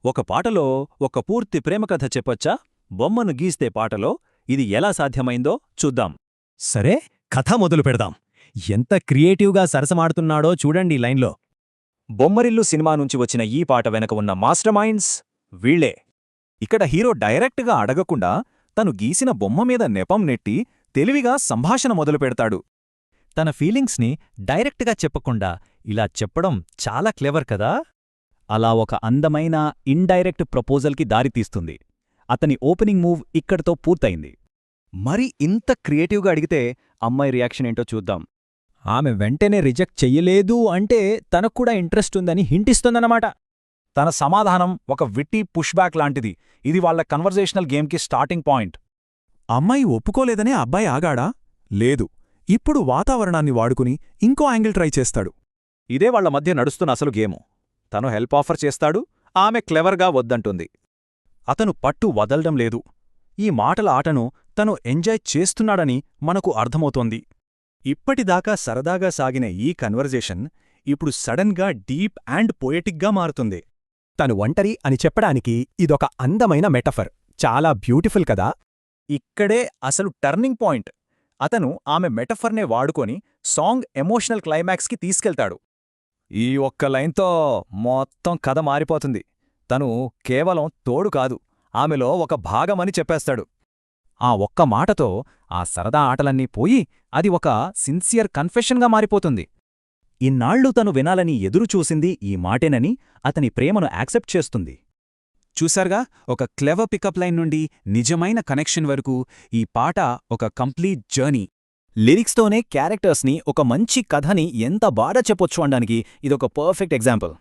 ఒక పాటలో ఒక పూర్తి ప్రేమకథ చెప్పొచ్చా? బొమ్మను గీస్తే పాటలో ఇది ఎలా సాధ్యమైందో చూద్దాం. సరే, కథ మొదలు పెడదాం. ఎంత క్రియేటివ్గా సరసమాడుతున్నాడో చూడండి లైన్లో. బొమ్మరిల్లు సినిమా నుంచి వచ్చిన ఈ పాట వెనక ఉన్న మాస్టర్ మైండ్స్ వీళ్లే. ఇక్కడ హీరో డైరెక్ట్గా అడగకుండా తను గీసిన బొమ్మ మీద నెపం నెట్టి తెలివిగా సంభాషణ మొదలుపెడతాడు. తన ఫీలింగ్స్ని డైరెక్ట్గా చెప్పకుండా ఇలా చెప్పడం చాలా క్లెవర్ కదా. అలా ఒక అందమైన ఇండైరెక్ట్ ప్రపోజల్కి దారితీస్తుంది. అతని ఓపెనింగ్ మూవ్ ఇక్కడితో పూర్తయింది. మరి ఇంత క్రియేటివ్గా అడిగితే అమ్మాయి రియాక్షన్ ఏంటో చూద్దాం. ఆమె వెంటనే రిజెక్ట్ చెయ్యలేదు అంటే తనక్కూడా ఇంట్రెస్ట్ ఉందని హింటిస్తుందన్నమాట. తన సమాధానం ఒక విట్టి పుష్బ్యాక్ లాంటిది. ఇది వాళ్ల కన్వర్జేషనల్ గేమ్కి స్టార్టింగ్ పాయింట్. అమ్మాయి ఒప్పుకోలేదనే అబ్బాయి ఆగాడా? లేదు. ఇప్పుడు వాతావరణాన్ని వాడుకుని ఇంకో యాంగిల్ ట్రై చేస్తాడు. ఇదే వాళ్ల మధ్య నడుస్తున్న అసలు గేము. తను హెల్ప్ ఆఫర్ చేస్తాడు, ఆమె క్లెవర్గా వద్దంటుంది. అతను పట్టు వదలడం లేదు. ఈ మాటల ఆటను తను ఎంజాయ్ చేస్తున్నాడని మనకు అర్థమవుతోంది. ఇప్పటిదాకా సరదాగా సాగిన ఈ కన్వర్జేషన్ ఇప్పుడు సడన్గా డీప్ అండ్ పొయెటిక్గా మారుతుంది. తను ఒంటరి అని చెప్పడానికి ఇదొక అందమైన మెటఫర్. చాలా బ్యూటిఫుల్ కదా. ఇక్కడే అసలు టర్నింగ్ పాయింట్. అతను ఆమె మెటఫర్నే వాడుకొని సాంగ్ ఎమోషనల్ క్లైమాక్స్కి తీసుకెళ్తాడు. ఈ ఒక్క లైన్తో మొత్తం కథ మారిపోతుంది. తను కేవలం తోడు కాదు, ఆమెలో ఒక భాగమని చెప్పేస్తాడు. ఆ ఒక్క మాటతో ఆ సరదా ఆటలన్నీ పోయి అది ఒక సిన్సియర్ కన్ఫెషన్గా మారిపోతుంది. ఇన్నాళ్లు తను వినాలని ఎదురుచూసింది ఈ మాటేనని అతని ప్రేమను యాక్సెప్ట్ చేస్తుంది. చూశారుగా, ఒక క్లెవర్ పికప్ లైన్ నుండి నిజమైన కనెక్షన్ వరకు ఈ పాట ఒక కంప్లీట్ జర్నీ. లిరిక్స్తోనే క్యారెక్టర్స్ని, ఒక మంచి కథని ఎంత బాగా చెప్పొచ్చు అనడానికి ఇదొక పర్ఫెక్ట్ ఎగ్జాంపుల్.